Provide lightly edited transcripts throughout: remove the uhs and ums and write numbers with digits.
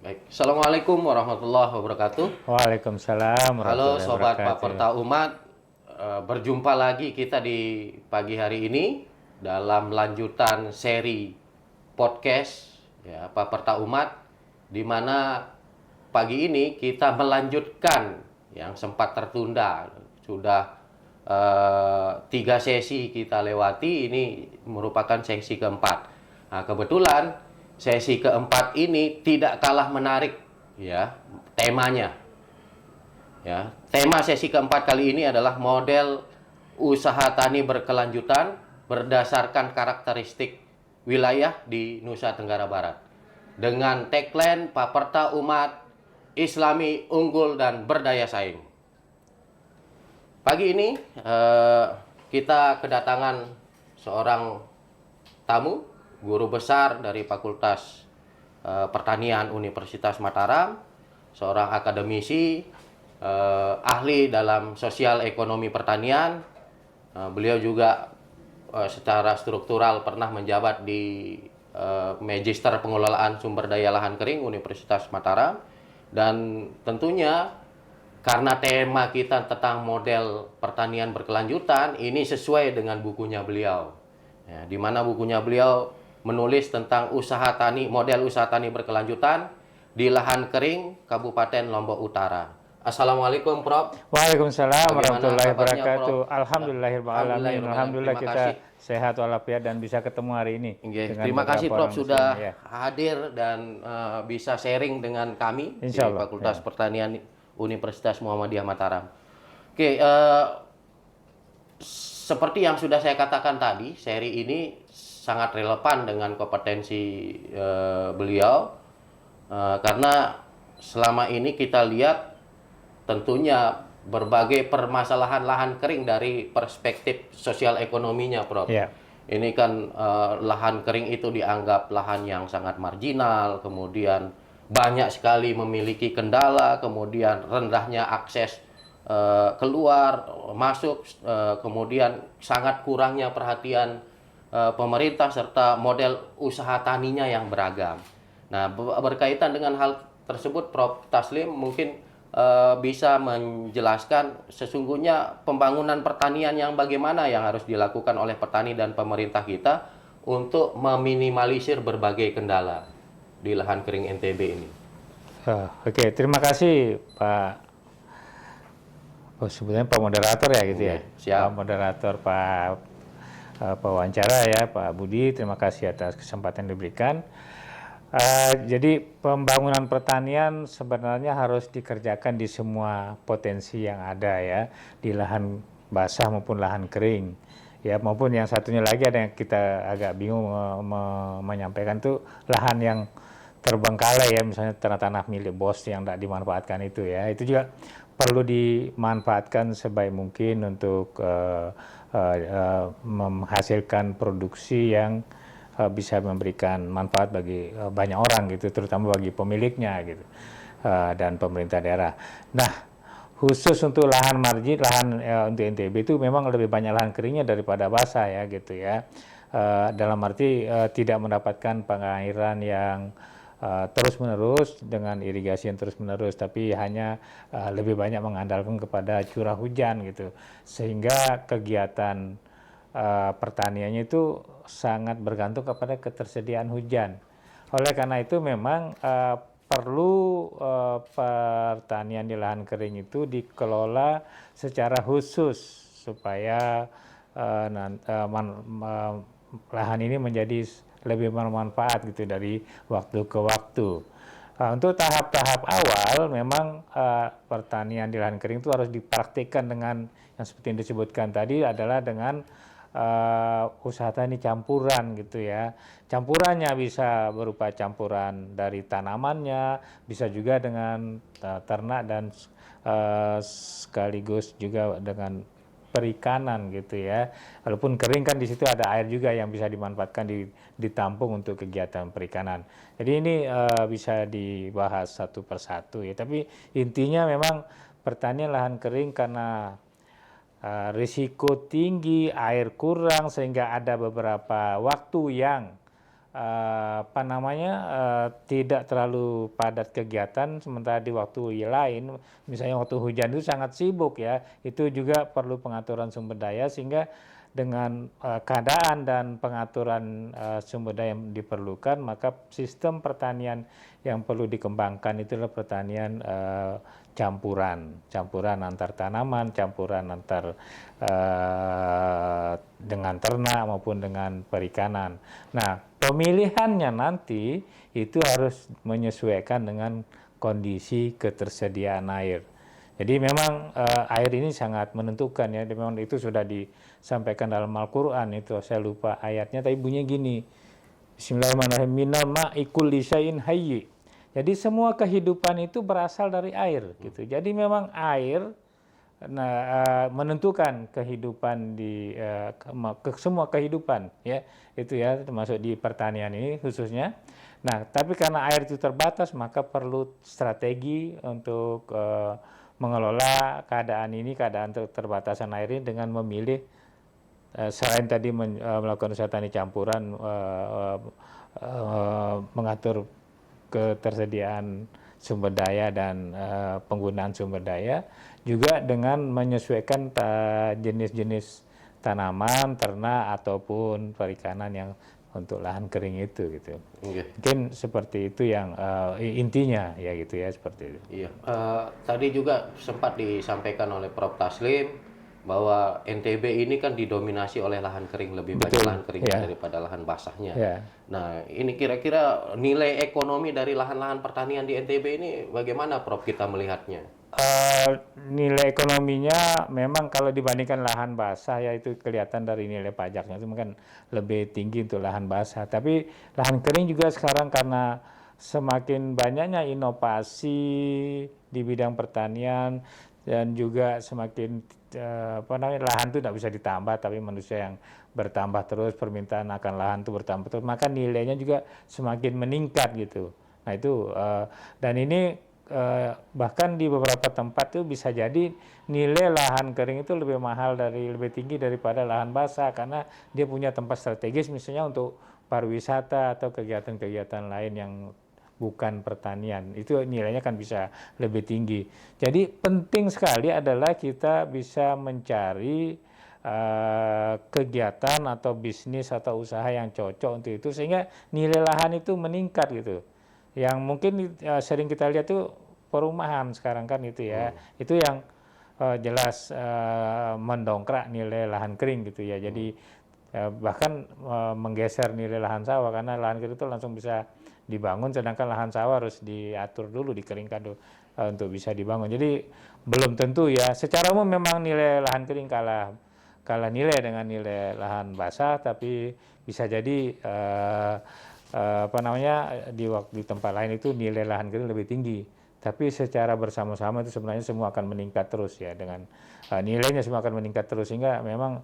Baik. Assalamualaikum warahmatullahi wabarakatuh. Waalaikumsalam Halo warahmatullahi Sobat wabarakatuh. Paperta Umat. Berjumpa lagi kita di pagi hari ini dalam lanjutan seri podcast ya, Paperta Umat, di mana pagi ini kita melanjutkan yang sempat tertunda. Sudah 3 sesi kita lewati, ini merupakan sesi keempat. Nah, kebetulan sesi keempat ini tidak kalah menarik ya temanya. Ya, tema sesi keempat kali ini adalah model usaha tani berkelanjutan berdasarkan karakteristik wilayah di Nusa Tenggara Barat. Dengan tagline Paperta Umat Islami unggul dan berdaya saing. Pagi ini kita kedatangan seorang tamu, guru besar dari Fakultas Pertanian Universitas Mataram, seorang akademisi, ahli dalam sosial ekonomi pertanian. Beliau juga secara struktural pernah menjabat di Magister Pengelolaan Sumber Daya Lahan Kering Universitas Mataram. Dan tentunya karena tema kita tentang model pertanian berkelanjutan, ini sesuai dengan bukunya beliau. Ya, di mana bukunya beliau menulis tentang model usaha tani berkelanjutan di lahan kering Kabupaten Lombok Utara. Assalamualaikum, Prof. Waalaikumsalam Bagaimana warahmatullahi kabarnya, wabarakatuh. Prof? Alhamdulillahirrahmanirrahim. Alhamdulillah Terima kita kasih. sehat walafiat dan bisa ketemu hari ini. Oke, dengan terima kasih beberapa Prof orang sudah muslim, ya. hadir dan bisa sharing dengan kami di Insya Allah, Fakultas ya. Pertanian Universitas Muhammadiyah Mataram. Oke, seperti yang sudah saya katakan tadi, seri ini sangat relevan dengan kompetensi beliau, karena selama ini kita lihat tentunya berbagai permasalahan lahan kering dari perspektif sosial ekonominya, Prof. Ya. Ini kan lahan kering itu dianggap lahan yang sangat marginal, kemudian banyak sekali memiliki kendala, kemudian rendahnya akses keluar, masuk, kemudian sangat kurangnya perhatian pemerintah serta model usaha taninya yang beragam. Nah, berkaitan dengan hal tersebut, Prof. Taslim mungkin bisa menjelaskan sesungguhnya pembangunan pertanian yang bagaimana yang harus dilakukan oleh petani dan pemerintah kita untuk meminimalisir berbagai kendala di lahan kering NTB ini. Oke, terima kasih Pak. Sebetulnya Pak Moderator ya gitu ya. Siap. Pak Moderator, Pak pewawancara ya, Pak Budi. Terima kasih atas kesempatan yang diberikan. Jadi pembangunan pertanian sebenarnya harus dikerjakan di semua potensi yang ada ya, di lahan basah maupun lahan kering ya, maupun yang satunya lagi ada yang kita agak bingung menyampaikan tuh lahan yang terbengkalai ya, misalnya tanah-tanah milik bos yang tidak dimanfaatkan itu ya, itu juga perlu dimanfaatkan sebaik mungkin untuk menghasilkan produksi yang bisa memberikan manfaat bagi banyak orang gitu, terutama bagi pemiliknya gitu, dan pemerintah daerah. Nah, khusus untuk lahan margin, untuk NTB itu memang lebih banyak lahan keringnya daripada basah ya gitu ya. Dalam arti tidak mendapatkan pengairan yang terus-menerus dengan irigasi yang terus-menerus, tapi hanya lebih banyak mengandalkan kepada curah hujan gitu, sehingga kegiatan pertaniannya itu sangat bergantung kepada ketersediaan hujan. Oleh karena itu memang perlu pertanian di lahan kering itu dikelola secara khusus supaya lahan ini menjadi lebih bermanfaat gitu dari waktu ke waktu. Untuk tahap-tahap awal memang pertanian di lahan kering itu harus dipraktikkan dengan yang seperti yang disebutkan tadi adalah dengan usaha tani campuran gitu ya. Campurannya bisa berupa campuran dari tanamannya, bisa juga dengan ternak dan sekaligus juga dengan perikanan gitu ya. Walaupun kering kan di situ ada air juga yang bisa dimanfaatkan ditampung untuk kegiatan perikanan. Jadi ini bisa dibahas satu persatu ya. Tapi intinya memang pertanian lahan kering karena risiko tinggi, air kurang, sehingga ada beberapa waktu yang tidak terlalu padat kegiatan, sementara di waktu lain, misalnya waktu hujan itu sangat sibuk ya, itu juga perlu pengaturan sumber daya, sehingga dengan keadaan dan pengaturan sumber daya yang diperlukan, maka sistem pertanian yang perlu dikembangkan itu adalah pertanian campuran antar tanaman, campuran antar dengan ternak maupun dengan perikanan. Nah, pemilihannya nanti itu harus menyesuaikan dengan kondisi ketersediaan air. Jadi memang air ini sangat menentukan ya. Memang itu sudah disampaikan dalam Al-Qur'an, itu saya lupa ayatnya, tapi bunyinya gini. Bismillahirrahmanirrahim. Minal ma'i kulli syai'in hayy. Jadi semua kehidupan itu berasal dari air gitu. Jadi memang air menentukan kehidupan di semua kehidupan ya, itu ya, termasuk di pertanian ini khususnya. Nah, tapi karena air itu terbatas, maka perlu strategi untuk mengelola keadaan ini, keadaan keterbatasan air ini, dengan memilih selain tadi melakukan usaha tani campuran, mengatur ketersediaan sumber daya dan penggunaan sumber daya, juga dengan menyesuaikan jenis-jenis tanaman, ternak ataupun perikanan yang untuk lahan kering itu gitu. Mungkin seperti itu yang intinya ya gitu ya, seperti itu. Iya. Tadi juga sempat disampaikan oleh Prof. Taslim bahwa NTB ini kan didominasi oleh lahan kering, lebih banyak lahan keringnya daripada lahan basahnya. Nah, ini kira-kira nilai ekonomi dari lahan-lahan pertanian di NTB ini bagaimana, Prof, kita melihatnya? Nilai ekonominya memang kalau dibandingkan lahan basah ya, itu kelihatan dari nilai pajaknya itu mungkin lebih tinggi untuk lahan basah. Tapi lahan kering juga sekarang karena semakin banyaknya inovasi di bidang pertanian, dan juga semakin lahan itu tidak bisa ditambah, tapi manusia yang bertambah terus, permintaan akan lahan itu bertambah terus, maka nilainya juga semakin meningkat gitu. Nah itu dan ini bahkan di beberapa tempat itu bisa jadi nilai lahan kering itu lebih tinggi daripada lahan basah, karena dia punya tempat strategis misalnya untuk pariwisata atau kegiatan-kegiatan lain yang bukan pertanian, itu nilainya kan bisa lebih tinggi. Jadi penting sekali adalah kita bisa mencari kegiatan atau bisnis atau usaha yang cocok untuk itu, sehingga nilai lahan itu meningkat gitu. Yang mungkin sering kita lihat tuh perumahan sekarang kan itu ya, itu yang jelas mendongkrak nilai lahan kering gitu ya. Jadi bahkan menggeser nilai lahan sawah, karena lahan kering itu langsung bisa dibangun, sedangkan lahan sawah harus diatur dulu, dikeringkan dulu untuk bisa dibangun. Jadi belum tentu ya. Secara umum memang nilai lahan kering kalah nilai dengan nilai lahan basah, tapi bisa jadi di tempat lain itu nilai lahan kering lebih tinggi. Tapi secara bersama-sama itu sebenarnya semua akan meningkat terus ya, dengan nilainya semua akan meningkat terus, sehingga memang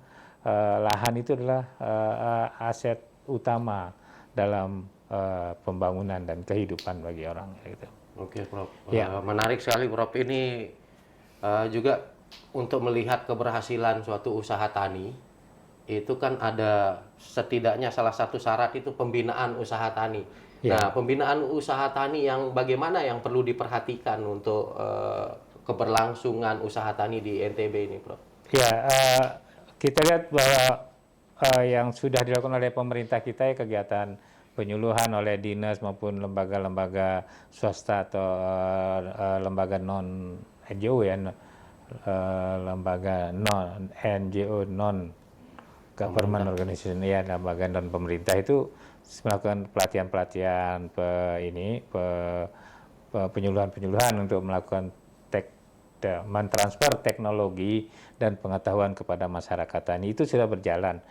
lahan itu adalah aset utama dalam pembangunan dan kehidupan bagi orang gitu. Oke, Prof. Menarik sekali, Prof. Ini juga untuk melihat keberhasilan suatu usaha tani, itu kan ada setidaknya salah satu syarat itu pembinaan usaha tani. Nah, pembinaan usaha tani yang bagaimana yang perlu diperhatikan untuk keberlangsungan usaha tani di NTB ini, Prof? Ya, kita lihat bahwa yang sudah dilakukan oleh pemerintah kita ya, kegiatan penyuluhan oleh dinas maupun lembaga-lembaga swasta atau lembaga non NGO ya, lembaga non NGO, non government organization ya, lembaga non pemerintah itu melakukan pelatihan-pelatihan penyuluhan-penyuluhan untuk melakukan mentransfer teknologi dan pengetahuan kepada masyarakat tani, itu sudah berjalan.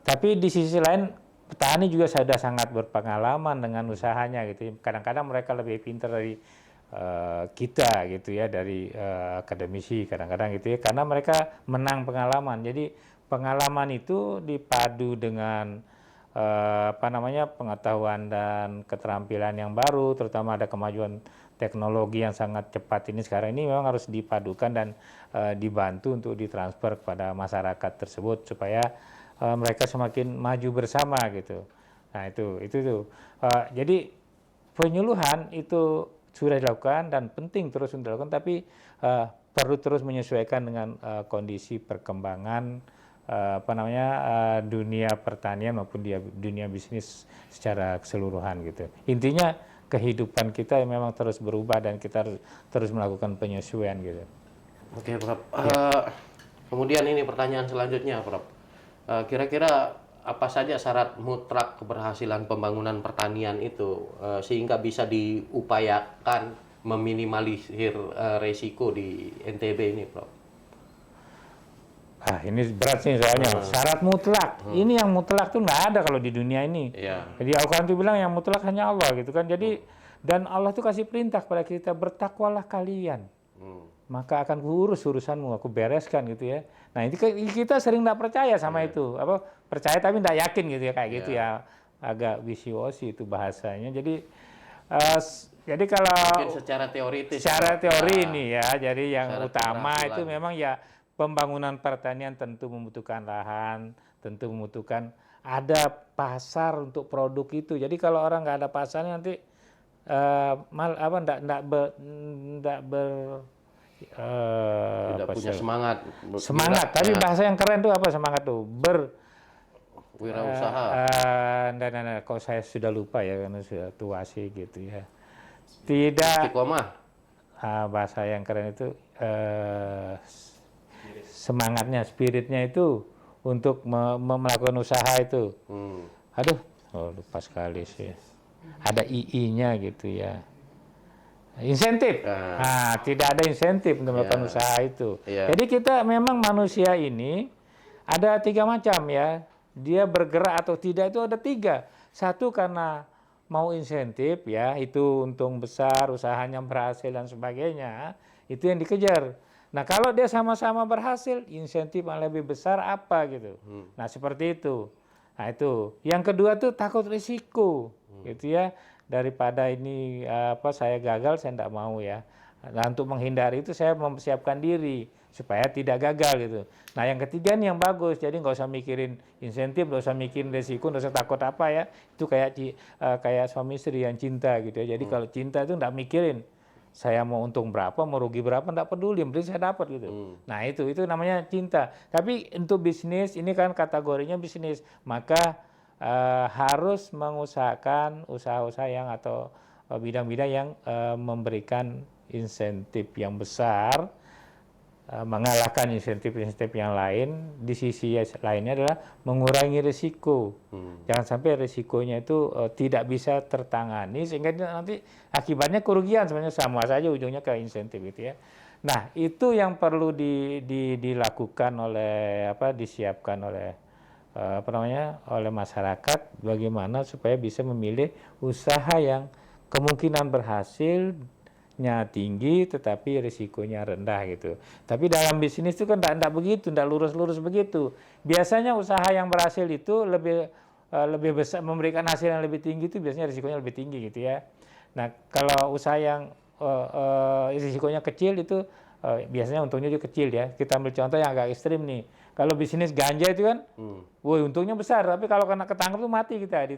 Tapi di sisi lain petani juga sudah sangat berpengalaman dengan usahanya gitu. Kadang-kadang mereka lebih pintar dari kita gitu ya, dari akademisi kadang-kadang gitu ya, karena mereka menang pengalaman. Jadi pengalaman itu dipadu dengan pengetahuan dan keterampilan yang baru, terutama ada kemajuan teknologi yang sangat cepat ini sekarang ini, memang harus dipadukan dan dibantu untuk ditransfer kepada masyarakat tersebut supaya mereka semakin maju bersama gitu. Nah itu tuh. Jadi penyuluhan itu sudah dilakukan dan penting terus untuk dilakukan, tapi perlu terus menyesuaikan dengan kondisi perkembangan dunia pertanian maupun dunia bisnis secara keseluruhan gitu. Intinya kehidupan kita yang memang terus berubah dan kita harus terus melakukan penyesuaian gitu. Oke, Prof. Kemudian ini pertanyaan selanjutnya, Prof. Kira-kira apa saja syarat mutlak keberhasilan pembangunan pertanian itu sehingga bisa diupayakan meminimalisir resiko di NTB ini, Prof? Ini berat sih soalnya. Syarat mutlak. Ini yang mutlak tuh nggak ada kalau di dunia ini. Jadi Al-Quran tuh bilang yang mutlak hanya Allah gitu kan. Jadi dan Allah tuh kasih perintah kepada kita, bertakwalah kalian. Maka akan kuurus urusanmu, aku bereskan gitu ya. Nah, ini kita sering nggak percaya sama itu. Percaya tapi nggak yakin gitu ya, kayak gitu ya. Agak wishy-washy itu bahasanya. Jadi kalau mungkin secara teoritis. Secara teori ini ya. Jadi yang utama itu memang ya pembangunan pertanian tentu membutuhkan lahan, tentu membutuhkan ada pasar untuk produk itu. Jadi kalau orang nggak ada pasarnya nanti tidak punya semangat. Tapi bahasa yang keren tuh apa semangat tuh? Wirausaha. Kok saya sudah lupa ya karena sudah tua sih gitu ya. Tidak. Istiqomah. Bahasa yang keren itu semangatnya, spiritnya itu untuk melakukan usaha itu. Lupa sekali sih. Ada II-nya gitu ya. Insentif. Tidak ada insentif untuk melakukan usaha itu. Jadi kita memang manusia ini ada 3 macam ya. Dia bergerak atau tidak itu ada 3. Satu karena mau insentif ya, itu untung besar, usahanya berhasil dan sebagainya. Itu yang dikejar. Nah, kalau dia sama-sama berhasil, insentif yang lebih besar apa gitu. Nah, seperti itu. Nah, itu. Yang kedua tuh takut risiko. Gitu ya. Daripada ini saya gagal, saya tidak mau ya. Nah, untuk menghindari itu saya mempersiapkan diri supaya tidak gagal gitu. Nah, yang ketiga nih yang bagus. Jadi nggak usah mikirin insentif, nggak usah mikirin risiko, nggak usah takut apa ya. Itu kayak suami istri yang cinta gitu ya. Jadi kalau cinta itu nggak mikirin saya mau untung berapa, mau rugi berapa, enggak peduli, yang penting saya dapat gitu. Nah itu namanya cinta. Tapi untuk bisnis, ini kan kategorinya bisnis, maka harus mengusahakan usaha-usaha yang atau bidang-bidang yang memberikan insentif yang besar, mengalahkan insentif-insentif yang lain. Di sisi lainnya adalah mengurangi risiko. Jangan sampai risikonya itu tidak bisa tertangani sehingga nanti akibatnya kerugian, sebenarnya sama saja ujungnya ke insentif gitu ya. Nah, itu yang perlu dilakukan oleh disiapkan oleh oleh masyarakat, bagaimana supaya bisa memilih usaha yang kemungkinan berhasilnya tinggi tetapi risikonya rendah gitu. Tapi dalam bisnis itu kan tidak begitu, tidak lurus-lurus begitu. Biasanya usaha yang berhasil itu lebih besar, memberikan hasil yang lebih tinggi itu biasanya risikonya lebih tinggi gitu ya. Nah, kalau usaha yang risikonya kecil itu biasanya untungnya juga kecil ya. Kita ambil contoh yang agak ekstrim nih. Kalau bisnis ganja itu kan, untungnya besar. Tapi kalau kena ketangkep tuh mati kita,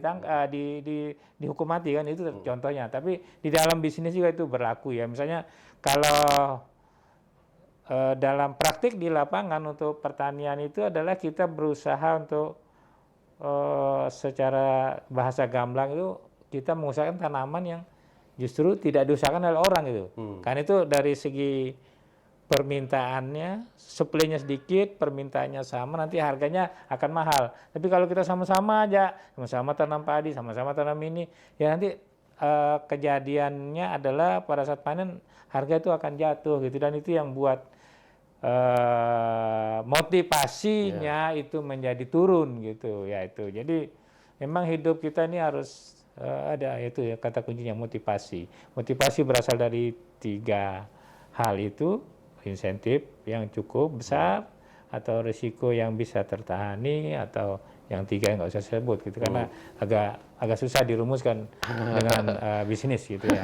dihukum mati kan, itu contohnya. Tapi di dalam bisnis juga itu berlaku ya. Misalnya kalau dalam praktik di lapangan untuk pertanian itu adalah kita berusaha untuk secara bahasa gamblang itu kita mengusahakan tanaman yang justru tidak diusahakan oleh orang gitu. Kan itu dari segi permintaannya, supply-nya sedikit, permintaannya sama, nanti harganya akan mahal. Tapi kalau kita sama-sama aja, sama-sama tanam padi, sama-sama tanam ini, ya nanti kejadiannya adalah pada saat panen harga itu akan jatuh gitu, dan itu yang buat motivasinya itu menjadi turun gitu ya itu. Jadi memang hidup kita ini harus ada itu ya kata kuncinya motivasi. Motivasi berasal dari 3 hal itu. Insentif yang cukup besar, atau risiko yang bisa tertahani, atau yang 3 yang nggak usah sebut gitu, karena agak susah dirumuskan dengan bisnis gitu ya.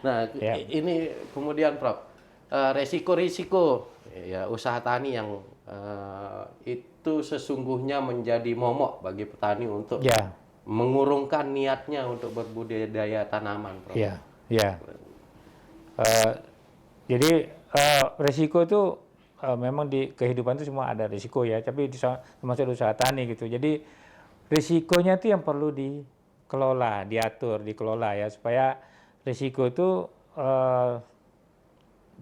Nah ini kemudian Prof, resiko-risiko ya usaha tani yang itu sesungguhnya menjadi momok bagi petani untuk mengurungkan niatnya untuk berbudidaya tanaman, Prof? Ya, ya. Jadi resiko itu memang di kehidupan itu semua ada risiko ya, tapi termasuk usaha tani gitu. Jadi risikonya itu yang perlu dikelola, diatur, dikelola ya, supaya risiko itu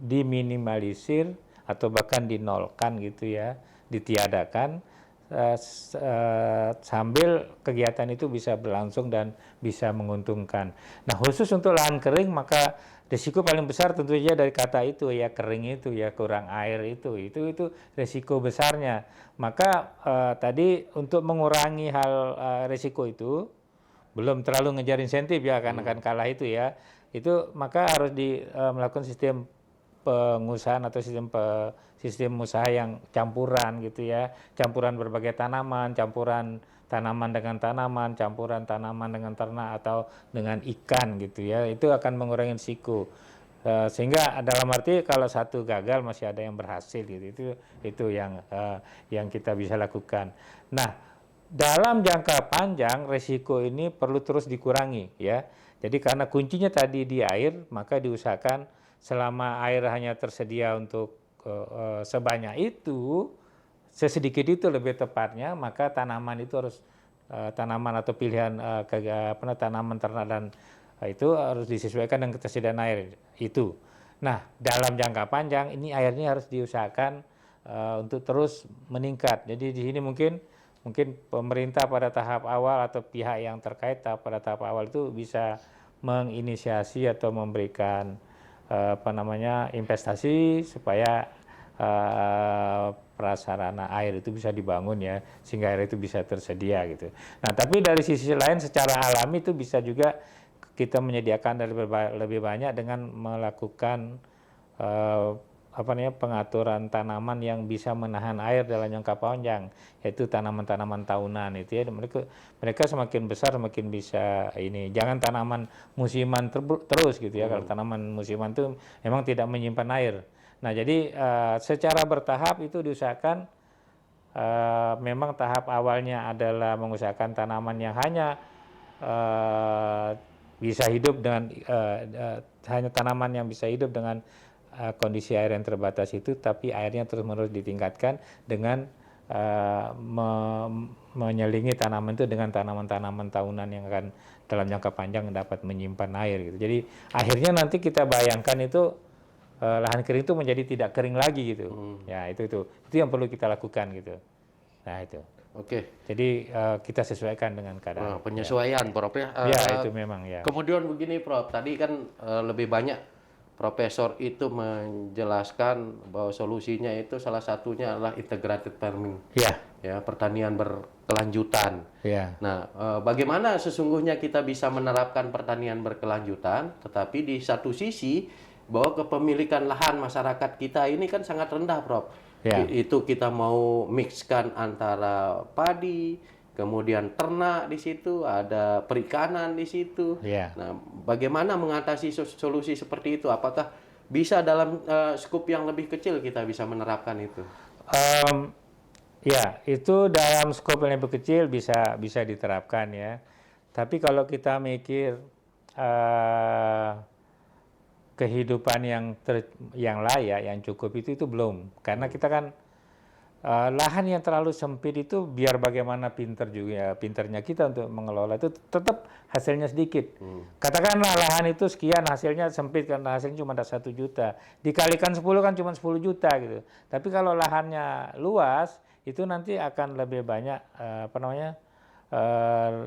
diminimalisir atau bahkan dinolkan gitu ya, ditiadakan sambil kegiatan itu bisa berlangsung dan bisa menguntungkan. Nah, khusus untuk lahan kering maka risiko paling besar tentu saja dari kata itu ya, kering itu ya, kurang air itu risiko besarnya. Maka tadi untuk mengurangi hal risiko itu belum terlalu ngejar insentif ya, karena akan kalah itu ya. Itu maka harus melakukan sistem pengusahaan atau sistem usaha yang campuran gitu ya, campuran berbagai tanaman, campuran tanaman dengan tanaman, campuran tanaman dengan ternak atau dengan ikan gitu ya, itu akan mengurangi risiko. Sehingga dalam arti kalau satu gagal masih ada yang berhasil gitu, itu yang kita bisa lakukan. Nah, dalam jangka panjang risiko ini perlu terus dikurangi ya. Jadi karena kuncinya tadi di air, maka diusahakan selama air hanya tersedia untuk sebanyak itu, sesedikit itu lebih tepatnya, maka tanaman itu harus tanaman atau pilihan tanaman ternak dan itu harus disesuaikan dengan ketersediaan air itu. Nah, dalam jangka panjang ini airnya harus diusahakan untuk terus meningkat. Jadi di sini mungkin pemerintah pada tahap awal atau pihak yang terkait pada tahap awal itu bisa menginisiasi atau memberikan investasi supaya prasarana air itu bisa dibangun ya, sehingga air itu bisa tersedia gitu. Nah, tapi dari sisi lain secara alami itu bisa juga kita menyediakan lebih banyak dengan melakukan pengaturan tanaman yang bisa menahan air dalam jangka panjang, yaitu tanaman-tanaman tahunan itu ya. Mereka semakin besar semakin bisa ini. Jangan tanaman musiman terus gitu ya. Kalau tanaman musiman itu memang tidak menyimpan air. Nah, jadi secara bertahap itu diusahakan, memang tahap awalnya adalah mengusahakan tanaman yang hanya bisa hidup dengan hanya tanaman yang bisa hidup dengan kondisi air yang terbatas itu, tapi airnya terus-menerus ditingkatkan dengan menyelingi tanaman itu dengan tanaman-tanaman tahunan yang akan dalam jangka panjang dapat menyimpan air gitu. Jadi akhirnya nanti kita bayangkan itu lahan kering itu menjadi tidak kering lagi gitu. Ya, itu yang perlu kita lakukan gitu. Nah, itu. Oke. Jadi kita sesuaikan dengan keadaan. Penyesuaian, Prof ya. Ya, itu memang ya. Kemudian begini, Prof. Tadi kan lebih banyak Profesor itu menjelaskan bahwa solusinya itu salah satunya adalah integrated farming. Ya, pertanian berkelanjutan. Nah, bagaimana sesungguhnya kita bisa menerapkan pertanian berkelanjutan, tetapi di satu sisi bahwa kepemilikan lahan masyarakat kita ini kan sangat rendah, Prof. Itu kita mau mixkan antara padi, kemudian ternak di situ, ada perikanan di situ. Nah, bagaimana mengatasi solusi seperti itu? Apakah bisa dalam skup yang lebih kecil kita bisa menerapkan itu? Ya, itu dalam skop yang lebih kecil bisa diterapkan ya. Tapi kalau kita mikir kehidupan yang layak, yang cukup itu belum. Karena kita kan lahan yang terlalu sempit itu biar bagaimana pinternya kita untuk mengelola itu tetap hasilnya sedikit. Katakanlah lahan itu sekian, hasilnya sempit karena hasilnya cuma ada 1 juta. Dikalikan 10 kan cuma 10 juta gitu. Tapi kalau lahannya luas itu nanti akan lebih banyak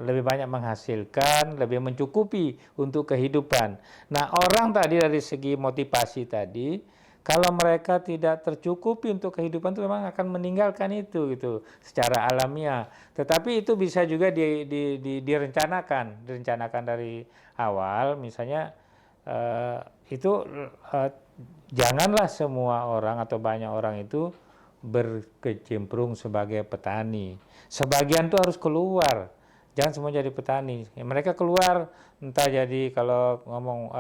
lebih banyak menghasilkan, lebih mencukupi untuk kehidupan. Nah, orang tadi dari segi motivasi tadi, kalau mereka tidak tercukupi untuk kehidupan itu memang akan meninggalkan itu gitu secara alamiah. Tetapi itu bisa juga direncanakan dari awal. Misalnya janganlah semua orang atau banyak orang itu berkecimpung sebagai petani. Sebagian tuh harus keluar. Jangan semua jadi petani. Mereka keluar entah jadi kalau ngomong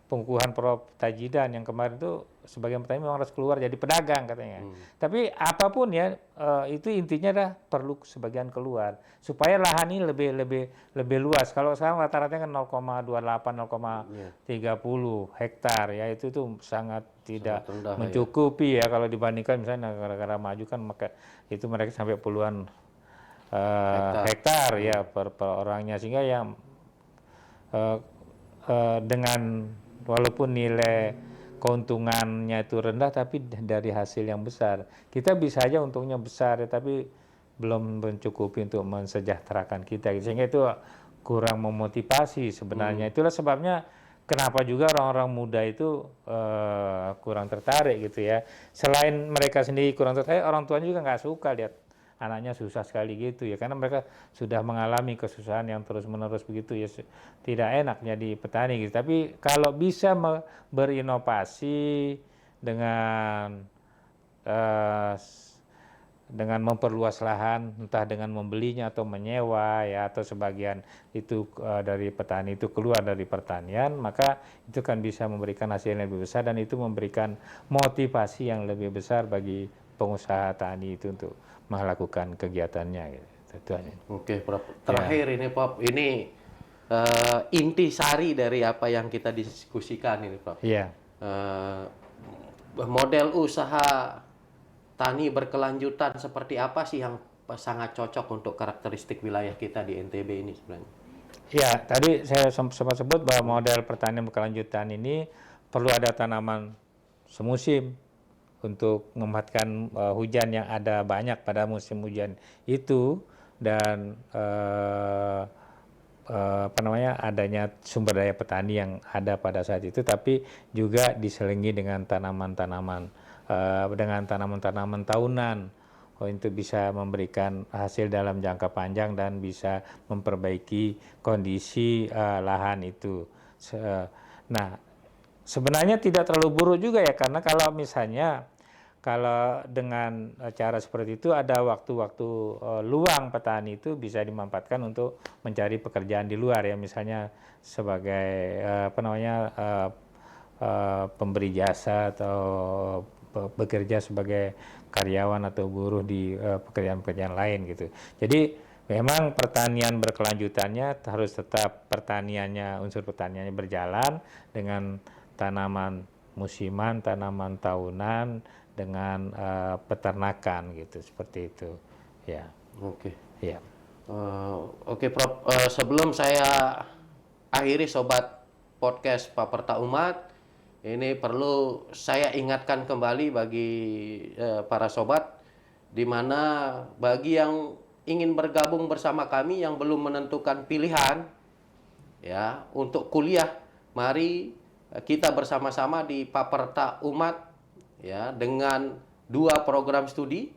pengukuhan Prof Tajidan yang kemarin itu sebagian petani memang harus keluar jadi pedagang katanya. Tapi apapun ya, itu intinya dah perlu sebagian keluar supaya lahan ini lebih luas. Kalau sekarang rata-rata kan 0,28 0,30 hektar ya, itu tuh sangat tidak rendah, mencukupi ya kalau dibandingkan misalnya negara-negara maju kan, maka itu mereka sampai puluhan hektar ya per orangnya, sehingga yang dengan walaupun nilai keuntungannya itu rendah tapi dari hasil yang besar. Kita bisa aja untungnya besar ya, tapi belum mencukupi untuk mensejahterakan kita, sehingga itu kurang memotivasi sebenarnya. Itulah sebabnya kenapa juga orang-orang muda itu kurang tertarik gitu ya. Selain mereka sendiri kurang tertarik, orang tuanya juga nggak suka lihat anaknya susah sekali gitu ya, karena mereka sudah mengalami kesusahan yang terus-menerus begitu ya, tidak enak jadi petani gitu. Tapi kalau bisa berinovasi dengan memperluas lahan, entah dengan membelinya atau menyewa ya, atau sebagian itu dari petani itu keluar dari pertanian, maka itu kan bisa memberikan hasil yang lebih besar, dan itu memberikan motivasi yang lebih besar bagi pengusaha tani itu untuk melakukan kegiatannya gitu. Oke, Prof. Terakhir ini, Prof. Ini inti sari dari apa yang kita diskusikan ini, Prof. Iya. Model usaha tani berkelanjutan seperti apa sih yang sangat cocok untuk karakteristik wilayah kita di NTB ini sebenarnya? Ya, tadi saya sempat sebut bahwa model pertanian berkelanjutan ini perlu ada tanaman semusim untuk memanfaatkan hujan yang ada banyak pada musim hujan itu, dan adanya sumber daya petani yang ada pada saat itu, tapi juga diselingi dengan tanaman-tanaman tahunan untuk bisa memberikan hasil dalam jangka panjang dan bisa memperbaiki kondisi lahan itu. Nah, sebenarnya tidak terlalu buruk juga ya, karena kalau misalnya dengan cara seperti itu ada waktu-waktu luang petani itu bisa dimanfaatkan untuk mencari pekerjaan di luar ya, misalnya sebagai pemberi jasa atau bekerja sebagai karyawan atau buruh di pekerjaan-pekerjaan lain gitu. Jadi memang pertanian berkelanjutannya harus tetap unsur pertaniannya berjalan dengan tanaman musiman, tanaman tahunan, dengan peternakan gitu, seperti itu ya. Oke. Ya. Oke, Prof. Sebelum saya akhiri sobat podcast Paperta Umat, ini perlu saya ingatkan kembali bagi para sobat, di mana bagi yang ingin bergabung bersama kami yang belum menentukan pilihan ya untuk kuliah, mari kita bersama-sama di Paperta Umat ya, dengan 2 program studi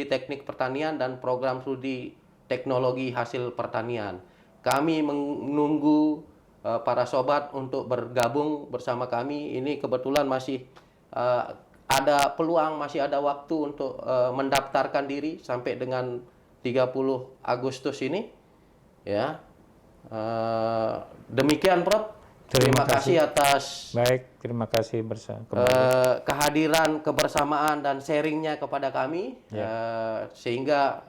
teknik pertanian dan program studi teknologi hasil pertanian. Kami menunggu para sobat untuk bergabung bersama kami. Ini kebetulan masih ada peluang, masih ada waktu untuk mendaftarkan diri sampai dengan 30 Agustus ini ya. Demikian, Prof. Terima kasih atas terima kasih kehadiran, kebersamaan dan sharingnya kepada kami sehingga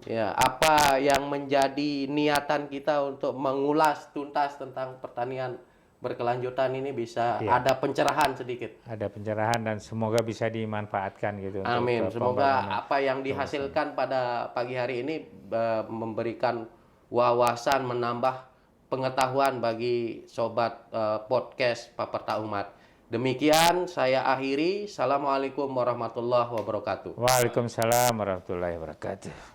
ya apa yang menjadi niatan kita untuk mengulas tuntas tentang pertanian berkelanjutan ini bisa ada pencerahan sedikit. Ada pencerahan dan semoga bisa dimanfaatkan gitu. Amin. Semoga apa yang dihasilkan pada pagi hari ini memberikan wawasan, menambah pengetahuan bagi sobat podcast Paperta Umat. Demikian saya akhiri. Assalamualaikum warahmatullahi wabarakatuh. Waalaikumsalam warahmatullahi wabarakatuh.